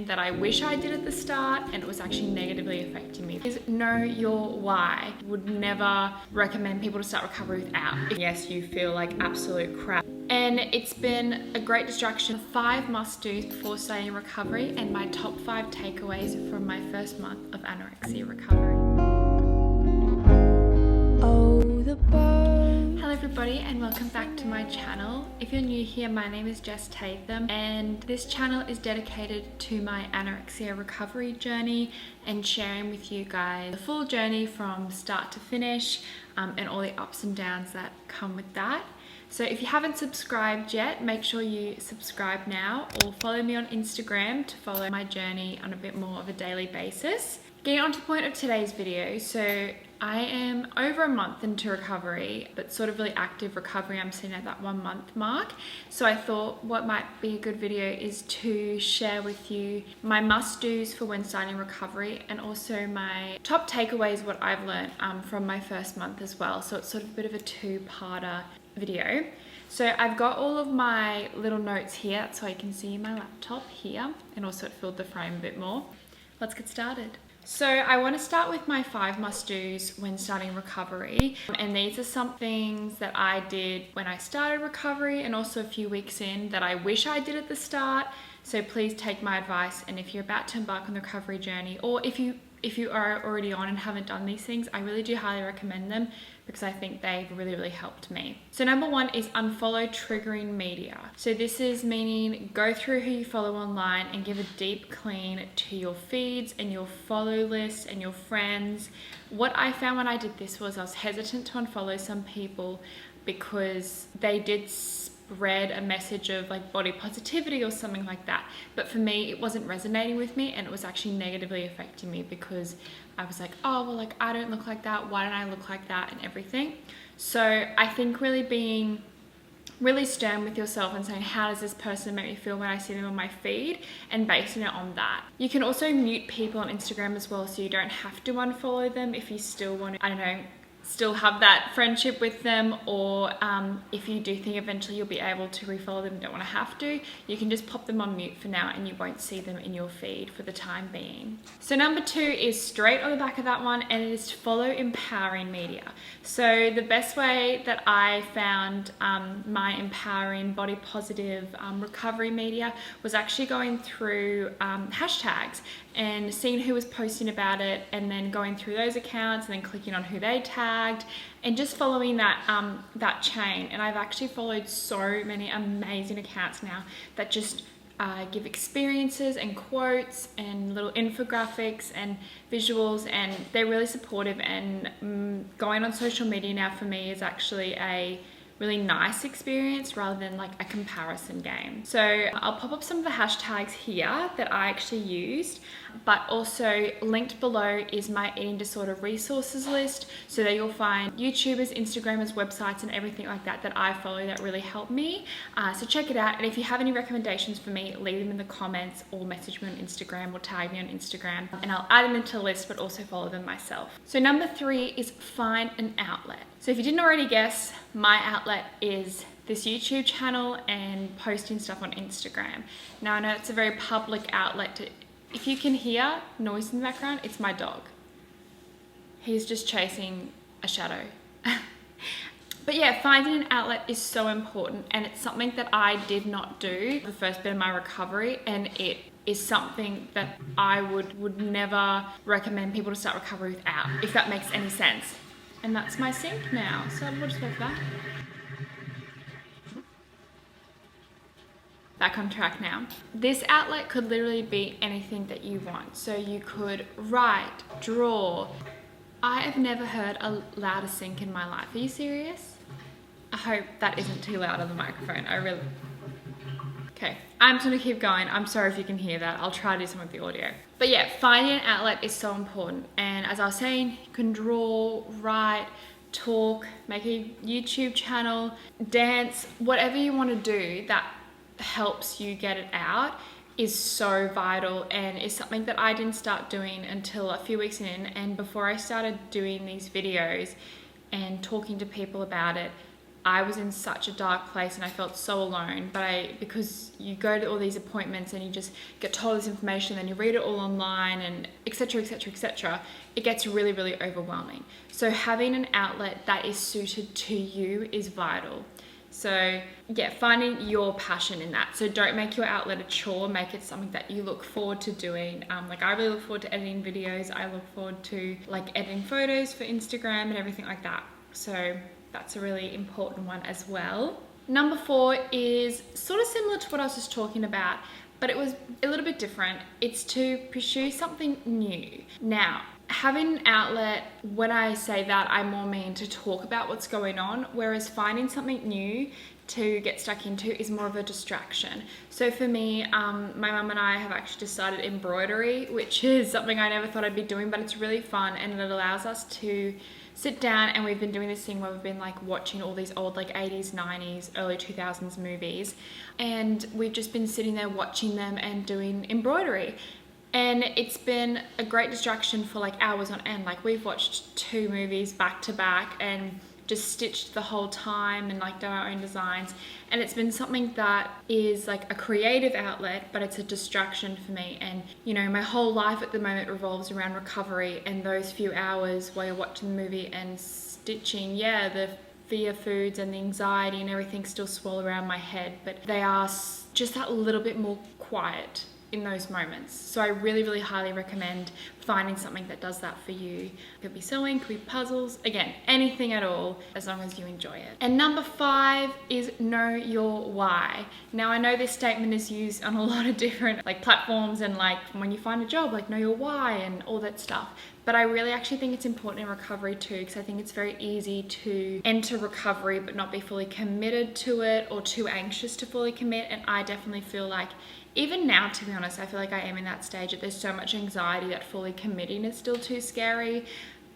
in that I wish I did at the start and it was actually negatively affecting me. Is know your why. Would never recommend people to start recovery without. Yes, you feel like absolute crap. And it's been a great distraction. 5 must-dos before starting recovery and my top 5 takeaways from my first month of anorexia recovery. Hello everybody and welcome back to my channel. If you're new here, my name is Jess Tatham and this channel is dedicated to my anorexia recovery journey and sharing with you guys the full journey from start to finish and all the ups and downs that come with that. So if you haven't subscribed yet, make sure you subscribe now or follow me on Instagram to follow my journey on a bit more of a daily basis. Getting on to the point of today's video, so I am over a month into recovery, but sort of really active recovery. I'm sitting at that 1 month mark. So I thought what might be a good video is to share with you my must-dos for when starting recovery and also my top takeaways, what I've learned from my first month as well. So it's sort of a bit of a two-parter video. So I've got all of my little notes here so I can see my laptop here and also it filled the frame a bit more. Let's get started. So I want to start with my 5 must-dos when starting recovery, and these are some things that I did when I started recovery and also a few weeks in that I wish I did at the start. So please take my advice, and if you're about to embark on the recovery journey, or if you are already on and haven't done these things, I really do highly recommend them because I think they've really helped me. So number 1 is unfollow triggering media. So this is meaning go through who you follow online and give a deep clean to your feeds and your follow list and your friends. What I found when I did this was I was hesitant to unfollow some people because they did spread a message of like body positivity or something like that, but for me it wasn't resonating with me and it was actually negatively affecting me because I was like, oh well, like I don't look like that, why don't I look like that, and everything. So I think really being really stern with yourself and saying, how does this person make me feel when I see them on my feed, and basing it on that. You can also mute people on Instagram as well, so you don't have to unfollow them if you still want to, I don't know, still have that friendship with them, or if you do think eventually you'll be able to refollow them, don't want to have to, you can just pop them on mute for now and you won't see them in your feed for the time being. So number 2 is straight on the back of that one, and it is to follow empowering media. So the best way that I found my empowering body positive recovery media was actually going through hashtags and seeing who was posting about it and then going through those accounts and then clicking on who they tagged and just following that that chain. And I've actually followed so many amazing accounts now that just give experiences and quotes and little infographics and visuals, and they're really supportive, and going on social media now for me is actually a really nice experience rather than like a comparison game. So I'll pop up some of the hashtags here that I actually used, but also linked below is my eating disorder resources list. So there you'll find YouTubers, Instagrammers, websites and everything like that that I follow that really help me. So check it out, and if you have any recommendations for me, leave them in the comments or message me on Instagram or tag me on Instagram and I'll add them into the list but also follow them myself. So number 3 is find an outlet. So if you didn't already guess, my outlet is this YouTube channel and posting stuff on Instagram. Now I know it's a very public outlet. If you can hear noise in the background, it's my dog. He's just chasing a shadow. But yeah, finding an outlet is so important, and it's something that I did not do the first bit of my recovery, and it is something that I would never recommend people to start recovery without, if that makes any sense. And that's my sink now, so we'll just go for that. Back on track now. This outlet could literally be anything that you want. So you could write, draw. I have never heard a louder sink in my life. Are you serious? I hope that isn't too loud on the microphone. Okay, I'm just gonna keep going. I'm sorry if you can hear that. I'll try to do some of the audio. But yeah, finding an outlet is so important. And as I was saying, you can draw, write, talk, make a YouTube channel, dance, whatever you want to do that helps you get it out is so vital, and is something that I didn't start doing until a few weeks in. And before I started doing these videos and talking to people about it, I was in such a dark place and I felt so alone. But because you go to all these appointments and you just get told this information, then you read it all online and etc, etc, etc, it gets really, really overwhelming. So having an outlet that is suited to you is vital. So yeah, finding your passion in that. So don't make your outlet a chore, make it something that you look forward to doing. Like I really look forward to editing videos. I look forward to like editing photos for Instagram and everything like that. So that's a really important one as well. Number 4 is sort of similar to what I was just talking about, but it was a little bit different. It's to pursue something new. Now, having an outlet, when I say that, I more mean to talk about what's going on, whereas finding something new to get stuck into is more of a distraction. So for me, my mum and I have actually just started embroidery, which is something I never thought I'd be doing, but it's really fun and it allows us to sit down, and we've been doing this thing where we've been like watching all these old like 80s, 90s, early 2000s movies, and we've just been sitting there watching them and doing embroidery. And it's been a great distraction for like hours on end. Like we've watched 2 movies back to back and just stitched the whole time and like done our own designs. And it's been something that is like a creative outlet, but it's a distraction for me. And you know, my whole life at the moment revolves around recovery, and those few hours while you're watching the movie and stitching, yeah, the fear foods and the anxiety and everything still swirl around my head, but they are just that little bit more quiet in those moments. So I really, really highly recommend finding something that does that for you. It could be sewing, could be puzzles, again, anything at all, as long as you enjoy it. And number 5 is know your why. Now I know this statement is used on a lot of different like platforms and like when you find a job, like know your why and all that stuff. But I really actually think it's important in recovery too, because I think it's very easy to enter recovery but not be fully committed to it or too anxious to fully commit. And I definitely feel like, even now, to be honest, I feel like I am in that stage that there's so much anxiety that fully committing is still too scary.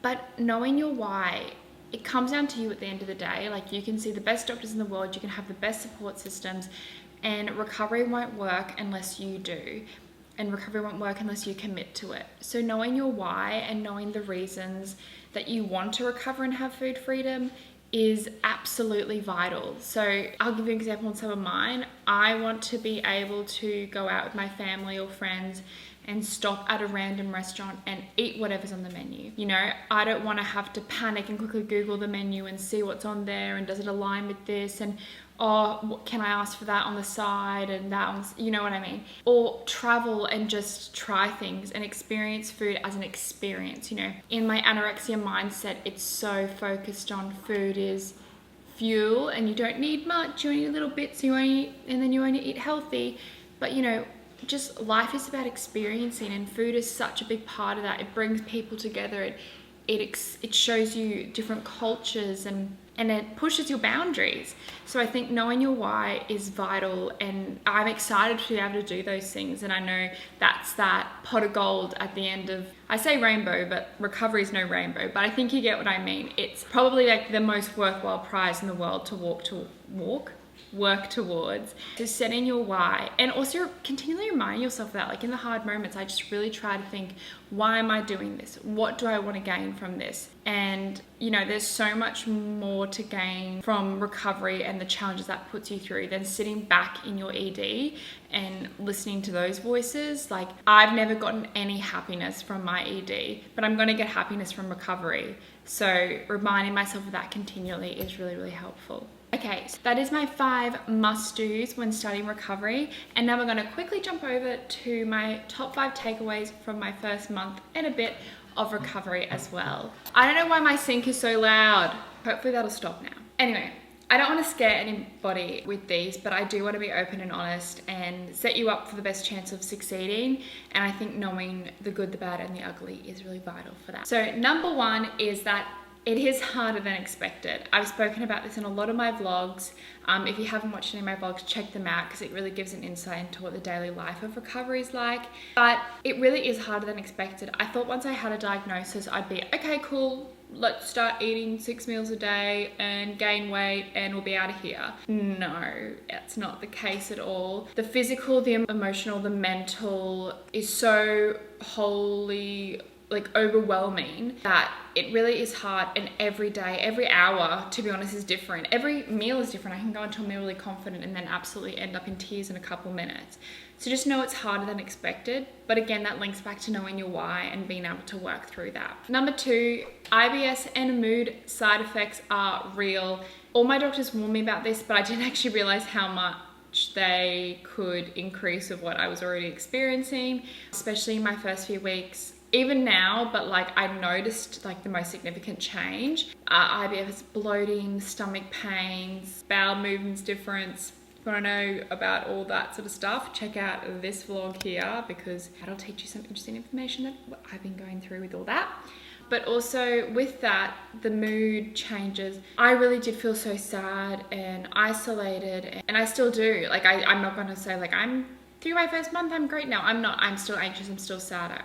But knowing your why, it comes down to you at the end of the day. Like you can see the best doctors in the world, you can have the best support systems, and recovery won't work unless you do. And recovery won't work unless you commit to it. So knowing your why and knowing the reasons that you want to recover and have food freedom is absolutely vital. So I'll give you an example on some of mine. I want to be able to go out with my family or friends and stop at a random restaurant and eat whatever's on the menu. You know, I don't want to have to panic and quickly Google the menu and see what's on there and does it align with this, and oh, can I ask for that on the side and that on, you know what I mean? Or travel and just try things and experience food as an experience. You know, in my anorexia mindset, it's so focused on food is fuel and you don't need much, you only need little bits, and then you only eat healthy. But you know, just life is about experiencing, and food is such a big part of that. It brings people together. It shows you different cultures and it pushes your boundaries. So I think knowing your why is vital, and I'm excited to be able to do those things. And I know that's that pot of gold at the end of, I say rainbow, but recovery is no rainbow, but I think you get what I mean. It's probably like the most worthwhile prize in the world to work towards. So setting your why, and also continually reminding yourself that, like in the hard moments, I just really try to think, why am I doing this? What do I want to gain from this? And you know, there's so much more to gain from recovery and the challenges that puts you through than sitting back in your ED and listening to those voices. Like I've never gotten any happiness from my ED, but I'm going to get happiness from recovery. So reminding myself of that continually is really, really helpful. Okay, so that is my 5 must-dos when starting recovery. And now we're going to quickly jump over to my top 5 takeaways from my first month and a bit of recovery as well. I don't know why my sink is so loud. Hopefully that'll stop now. Anyway, I don't want to scare anybody with these, but I do want to be open and honest and set you up for the best chance of succeeding. And I think knowing the good, the bad, and the ugly is really vital for that. So number 1 is that it is harder than expected. I've spoken about this in a lot of my vlogs. If you haven't watched any of my vlogs, check them out because it really gives an insight into what the daily life of recovery is like. But it really is harder than expected. I thought once I had a diagnosis, I'd be, okay, cool, let's start eating 6 meals a day and gain weight and we'll be out of here. No, that's not the case at all. The physical, the emotional, the mental is so wholly like overwhelming that it really is hard, and every day, every hour, to be honest, is different. Every meal is different. I can go into a meal really confident and then absolutely end up in tears in a couple minutes. So just know it's harder than expected. But again, that links back to knowing your why and being able to work through that. Number 2, IBS and mood side effects are real. All my doctors warned me about this, but I didn't actually realize how much they could increase of what I was already experiencing, especially in my first few weeks. Even now, but like I noticed like the most significant change. IBS, bloating, stomach pains, bowel movements difference. If you want to know about all that sort of stuff, check out this vlog here because that'll teach you some interesting information that I've been going through with all that. But also with that, the mood changes. I really did feel so sad and isolated, and I still do. Like I'm not going to say like I'm through my first month, I'm great now. I'm not. I'm still anxious, I'm still sad.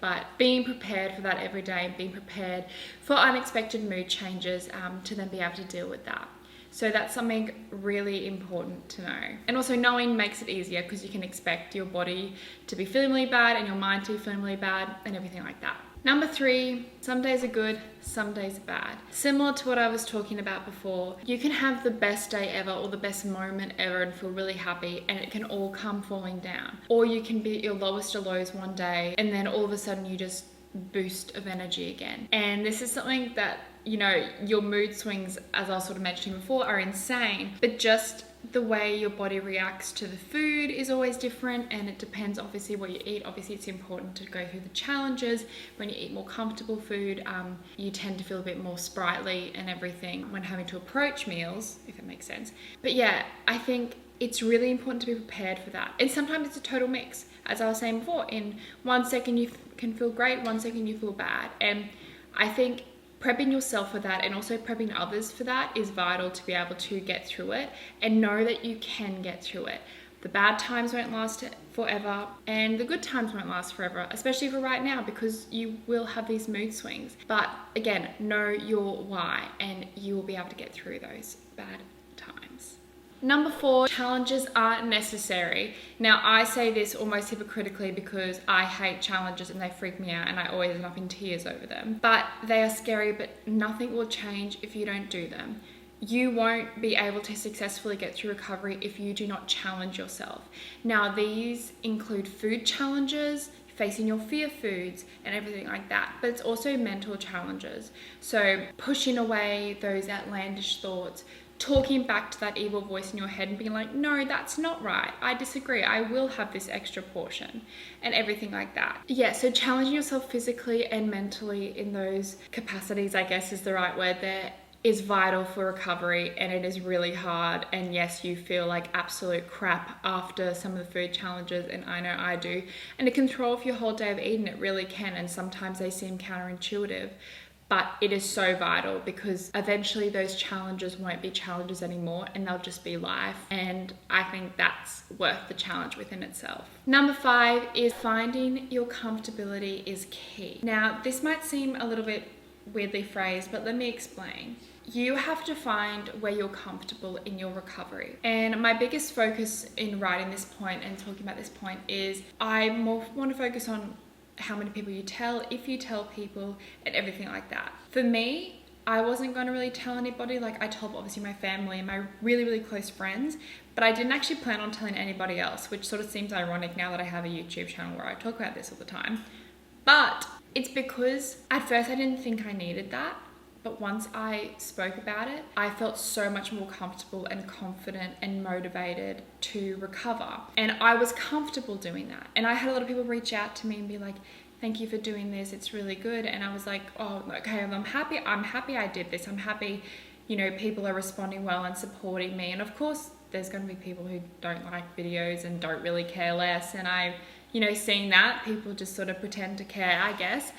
But being prepared for that every day and being prepared for unexpected mood changes to then be able to deal with that. So that's something really important to know. And also knowing makes it easier because you can expect your body to be feeling really bad and your mind to be feeling really bad and everything like that. Number 3, some days are good, some days are bad. Similar to what I was talking about before, you can have the best day ever or the best moment ever and feel really happy and it can all come falling down. Or you can be at your lowest of lows one day and then all of a sudden you just boost of energy again. And this is something that, you know, your mood swings, as I was sort of mentioning before, are insane, but just the way your body reacts to the food is always different, and it depends obviously what you eat. Obviously it's important to go through the challenges. When you eat more comfortable food, you tend to feel a bit more sprightly and everything when having to approach meals, if it makes sense. But yeah, I think it's really important to be prepared for that. And sometimes it's a total mix. As I was saying before, in 1 second you can feel great, 1 second you feel bad. And I think prepping yourself for that and also prepping others for that is vital to be able to get through it and know that you can get through it. The bad times won't last forever and the good times won't last forever, especially for right now, because you will have these mood swings. But again, know your why and you will be able to get through those bad times. Number 4, challenges are necessary. Now, I say this almost hypocritically because I hate challenges and they freak me out and I always end up in tears over them. But they are scary, but nothing will change if you don't do them. You won't be able to successfully get through recovery if you do not challenge yourself. Now, these include food challenges, facing your fear foods and everything like that, but it's also mental challenges. So pushing away those outlandish thoughts, talking back to that evil voice in your head and being like, no, that's not right. I disagree. I will have this extra portion and everything like that. Yeah, so challenging yourself physically and mentally in those capacities, I guess is the right word there, is vital for recovery, and it is really hard. And yes, you feel like absolute crap after some of the food challenges, and I know I do. And it can throw off your whole day of eating, it really can, and sometimes they seem counterintuitive. But it is so vital because eventually those challenges won't be challenges anymore and they'll just be life. And I think that's worth the challenge within itself. Number 5 is finding your comfortability is key. Now, this might seem a little bit weirdly phrased, but let me explain. You have to find where you're comfortable in your recovery. And my biggest focus in writing this point and talking about this point is I more want to focus on how many people you tell, if you tell people, and everything like that. For me, I wasn't going to really tell anybody. Like, I told obviously my family and my really, really close friends, but I didn't actually plan on telling anybody else, which sort of seems ironic now that I have a YouTube channel where I talk about this all the time. But it's because at first I didn't think I needed that. But once I spoke about it, I felt so much more comfortable and confident and motivated to recover. And I was comfortable doing that. And I had a lot of people reach out to me and be like, thank you for doing this. It's really good. And I was like, oh, okay, I'm happy I did this. I'm happy, you know, people are responding well and supporting me. And of course, there's going to be people who don't like videos and don't really care less. And I, you know, seeing that, people just sort of pretend to care, I guess.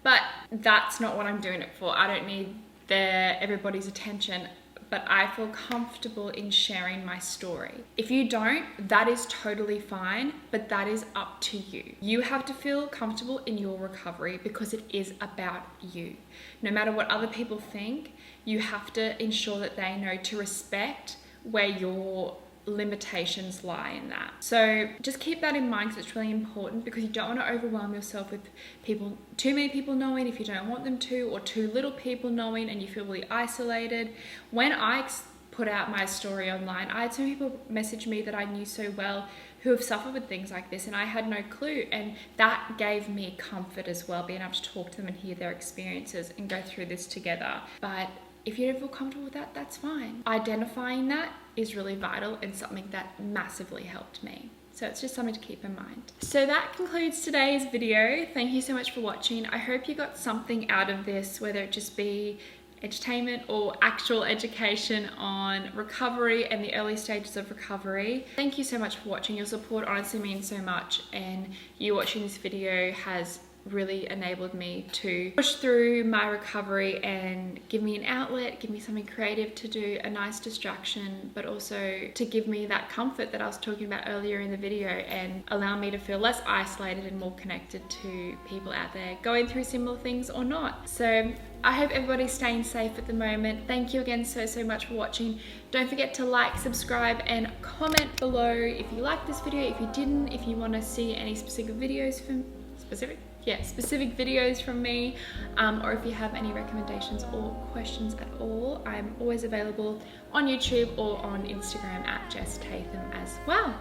But that's not what I'm doing it for. I don't need everybody's attention, but I feel comfortable in sharing my story. If you don't, that is totally fine, but that is up to you. You have to feel comfortable in your recovery because it is about you. No matter what other people think, you have to ensure that they know to respect where your limitations lie in that. So just keep that in mind, because it's really important, because you don't want to overwhelm yourself with people, too many people knowing if you don't want them to, or too little people knowing and you feel really isolated. When I put out my story online, I had some people message me that I knew so well who have suffered with things like this, and I had no clue, and that gave me comfort as well, being able to talk to them and hear their experiences and go through this together. But if you don't feel comfortable with that, that's fine. Identifying that is really vital and something that massively helped me. So it's just something to keep in mind. So that concludes today's video. Thank you so much for watching. I hope you got something out of this, whether it just be entertainment or actual education on recovery and the early stages of recovery. Thank you so much for watching. Your support honestly means so much, and you watching this video has really enabled me to push through my recovery and give me an outlet, give me something creative to do, a nice distraction, but also to give me that comfort that I was talking about earlier in the video, and allow me to feel less isolated and more connected to people out there going through similar things or not. So I hope everybody's staying safe at the moment. Thank you again so much for watching. Don't forget to like, subscribe, and comment below if you liked this video, if you didn't, if you want to see any specific videos from specific videos from me, or if you have any recommendations or questions at all. I'm always available on YouTube or on Instagram at Jess Tatham as well.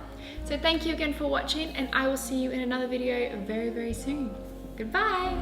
So thank you again for watching, and I will see you in another video very soon. Goodbye.